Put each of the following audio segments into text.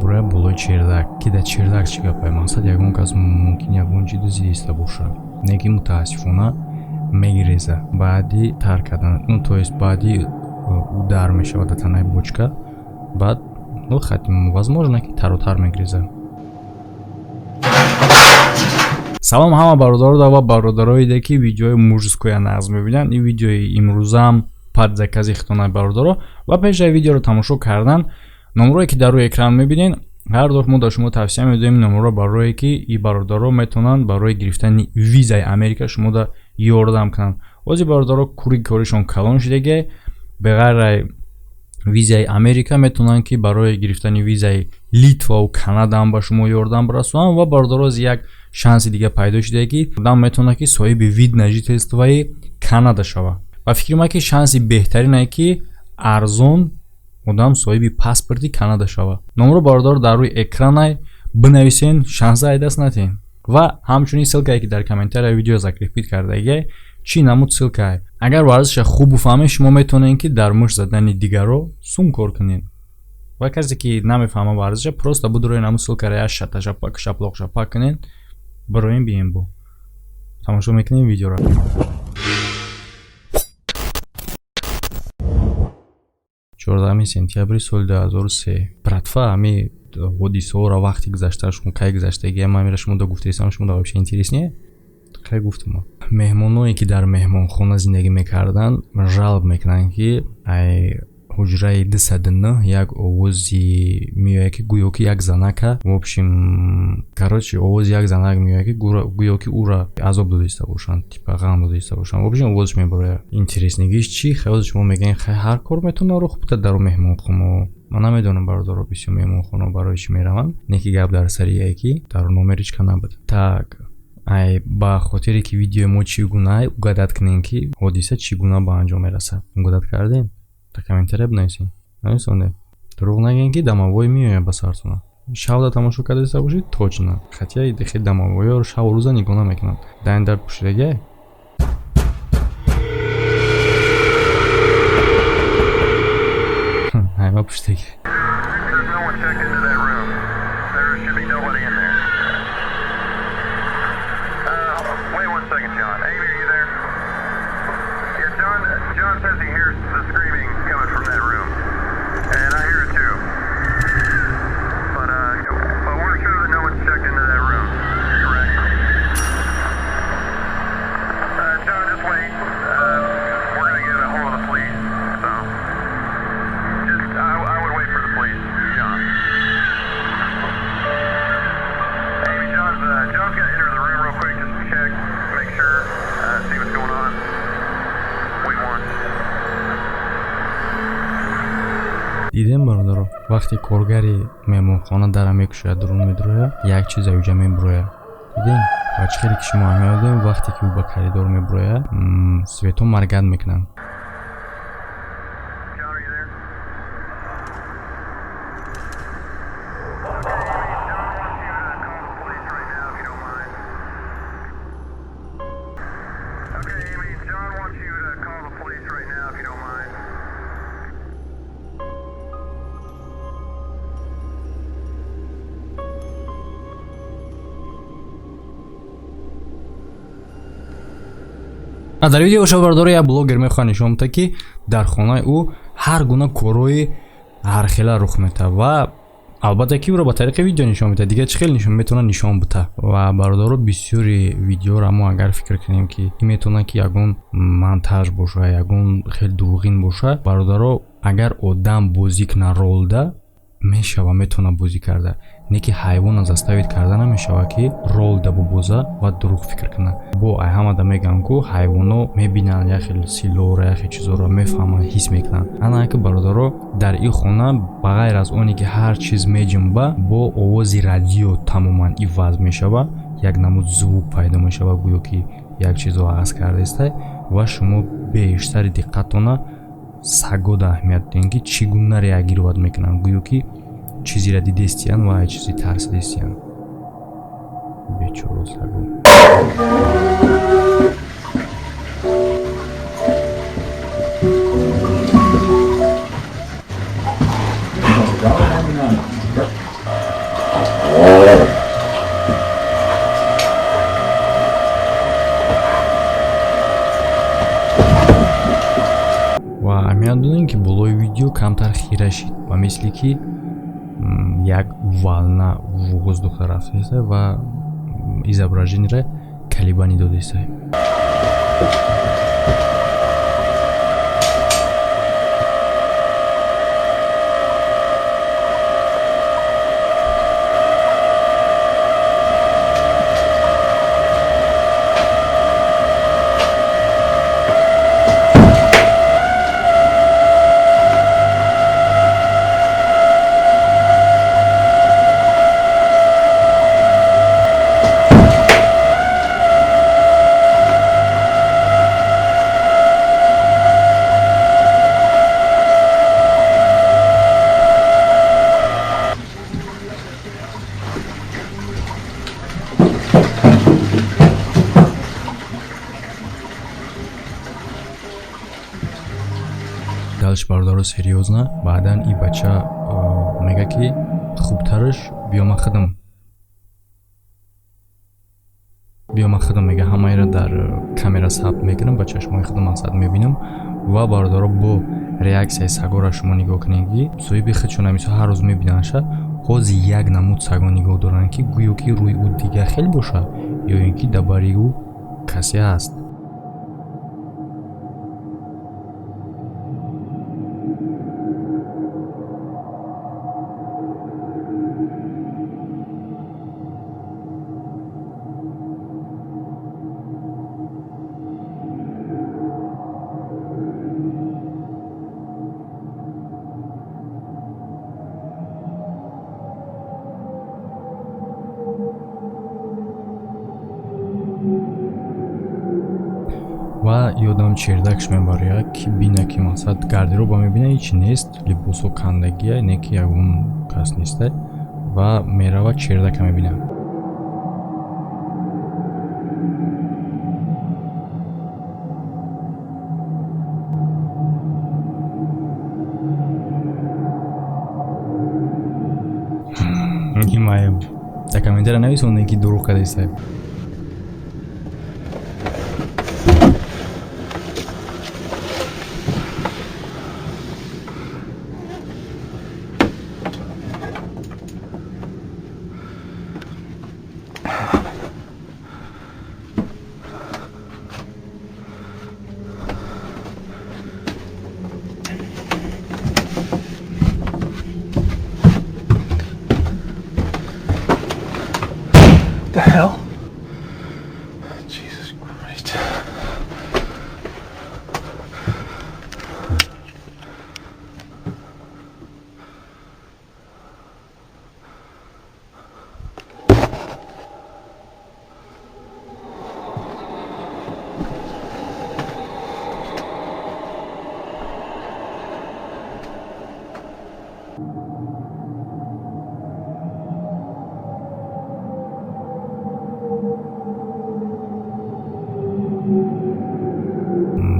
броя болои чердак ки дар чердак чӣ гапай мақсад ягон кас мумкин ягон ҷиду зиста бошад, не ки мутаассифона мегиреза баъди тар кардан, то есть баъди удар мешавад дар танаи бочка, баъд возможно ки таротар мегиреза. салом ҳама бародарода ва бародароиде ки видеои мужское нағз мебинанд. ин видеои имрӯзаам пад закази хитонаи бародаро ва пешаи видеоро тамошо кардан номерое ки дар рӯи экран мебинед, ҳар доим мо дар шумо тавсия медоем номерро барое ки и бародаро метавонанд барои гирифтани визаи Америка шумода ёрдам кунанд. бози бародаро кури коришон калон шудаги беғайр визаи Америка метавонанд ки барои гирифтани визаи Литваву Канадаам ба шумо ёрдам расонанд ва бародаро аз як шанси дига пайдо шудаги ки одам метавонад ки соҳиби вид на жительствои Канада шавад. ва фикр мекунам ки шанси беҳтаринае ки арзон одам соҳиби паспорти Канада шавад. номеро бародаро дар рӯи экран бинависен, шанса ай даст натиҳен. ва ҳамчунин ссилкае ки дар комментарияи видео закрепит кардаги чӣ намуд ссилкае. агар варзиша хуб буфаҳмед шумо метавонед ки дар муш задани дигаро сум кор кунед. ва касе ки намефаҳма варзиша просто буд рӯи намуд ссилкаро я шаплоқ шапак кунед, бароим бием бо тамошо мекунем видеоро. 14 сентябри соли 2003 братва ҳами ҳодисаҳоро вақти гузаштаашон кай гузаштаги мамира шумо да гуфтаисам шумо да вообще интерес не кай гуфтам. меҳмоное ки дар меҳмонхона зиндагӣ мекардан жалб мекунанд ки ай ҳуҷраи 209 як овози меояд ки гӯё ки як занака в общем короче овози як занак меояд ки гӯё ки ӯра азоб дода иста бошанд, типа ғам дода иста бошанд. в общем овозиш мебарояд. интереснигиш чи хело шумо мегӯед хай ҳар кор метавона рух бида дар меҳмонхона. ман намедонам бародаро бисёр меҳмонхона барои чӣ мераванд, не ки гап дар сарие ки дар номеричка набуд. так ай ба хотире ки видеои мо чӣ гуна угадат кунем ки ҳодиса чӣ гуна ба анҷом мерасад. угадат кардем? Так комментария бинависед. нависонде. Дурӯғ нагӯед ки домовой меояд ба сартона. шавда тамошо кардаиста бошед точно. хотя хеле домовойёро шаву рӯза нигоҳ намекунанд. дар дар пушидаги ҳайма пушидаги John says he hears the screaming coming from that room, and I hear it too. But we're sure that no one's checked into that room. Correct? John, just wait. We're gonna get a hold of the police. So, I would wait for the police, John. Amy, John's gonna enter the room real quick just to check, make sure, see what's going on. дидем бародаро вақте коргари меҳмонхона дара мекушояд дурун медурояд як чиз аюҷа мебурояд. дидем ва чӣ хеле ки шумо аҳамият додем вақте ки ӯ ба коридор мебурояд светҳо маргад мекунанд. дар видео шо бародаро як блогер мехоҳад нишон медиҳад ки дар хонаи ӯ ҳар гуна корои ҳархела рух медиҳад ва албатта ки ӯро ба тариқи видео нишон медиҳад. дига чӣ хел метавонад нишон бита. ва бародаро бисёри видеоро мо агар фикр кунем ки ин метавонад ки ягон монтаж бошад, ягон хел дурӯғин бошад, бародаро агар одам бозӣ кунад ролда мешава метавонад бозӣ карда, не ки ҳайвона заставид карда намешава ки ролда бубоза ва дурӯғ фикр кунад. бо ай ҳамада мегӯям ки ҳайвоно мебинанд як хел силора як хел чизоро мефаҳманд ҳис мекунанд. ана ки бародаро дар ин хона ба ғайр аз оне ки ҳар чиз меҷунба бо овози радио тамоман иваз мешава, як намуд звук пайдо мешава гӯё ки як чизро ағаз кардаистай ва шумо бештари диққатона сагода аҳамият диҳед ки чӣ гуна реагировать мекунанд гӯё ки чизиро дидестиян ва ай чизи тарсидестиян. бечора саго. титрашид ва мисли ки як волна воздуха рафтааст ва изображениеро калибани додааст. Далш бардоро серьёзно, баъдан и бача мега ки хубтараш биёма хидам мега ҳамаеро дар камера сабт мекунам, ба чашмои худам мақсад мебинам ва бардоро бо реаксияи сагора шумо нигоҳ кунед ки соҳиби худшона мисол ҳар рӯз мебинаша ҳози як намуд сагон нигоҳ доранд ки гӯё ки рӯи ӯ дигар хел боша ё ин ки дар бари ӯ касе аст. ва ёдам чердакш мебаряд ки бина ки мақсад гардероба мебина ҳеч нест, либосо кандагия не ки ягон кас неста ва мерава чердака мебина. Нимаем дар комментария нависонед ки дурӯғ кардааст. The hell? Jesus Christ.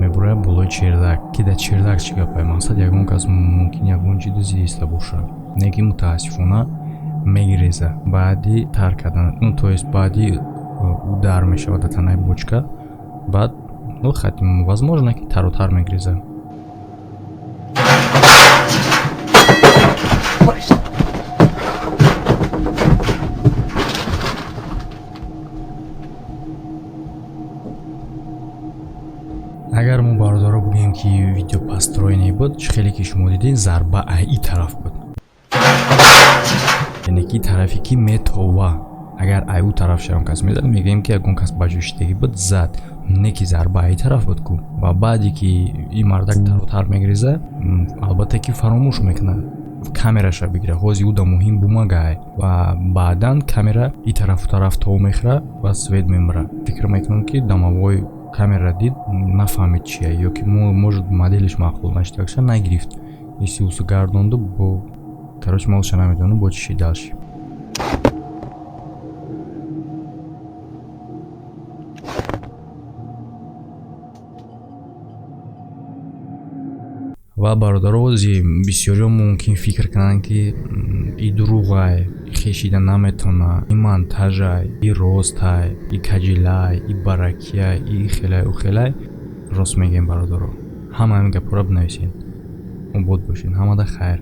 Мебурам болои чердак ки дар чердак чӣ гапай, мақсад ягон кас мумкин ягон чизи зиста боша, не ки мутаассифона мегиреза баъди тар кардан, то есть баъди удар мешавад дар танаи бочка, баъд возможно ки таротар мегиреза. Агар мо бародаро бигӯем ки видео пастрои буд, хеле ки шумо дидед зарба и тараф буд, яъне ки тарафи ки метова. Агар аю тараф шавон кас мезад, мегӯем ки ягон кас ба ҷӯштагӣ буд зад, не ки зарба ай тараф буд ку. Ва баъде ки ин мардак таротар мегиреза, албатта ки фаромӯш мекунад камераша бигира, ҳози ӯ да муҳим бумагай ва баъдан камера и тарафу тараф тов мехӯра ва свет мемира. Фикр мекунам ки дамавой камера дид нафаҳмид чия, ё ки может моделиш маъқул наштагша нагирифт, иси усу гардонду бо короче молша намедонам бо чӣ далши. ва бародарози бисёриё мумкин фикр кунанд ки и дурӯғай, хешида наметона, и монтажай, и ростай, и каҷилай, и баракияй, и хелай у хелай. Рост мегем бародаро, ҳама ҳамин гапора бинависед. обод бошин. Ҳамада хайр.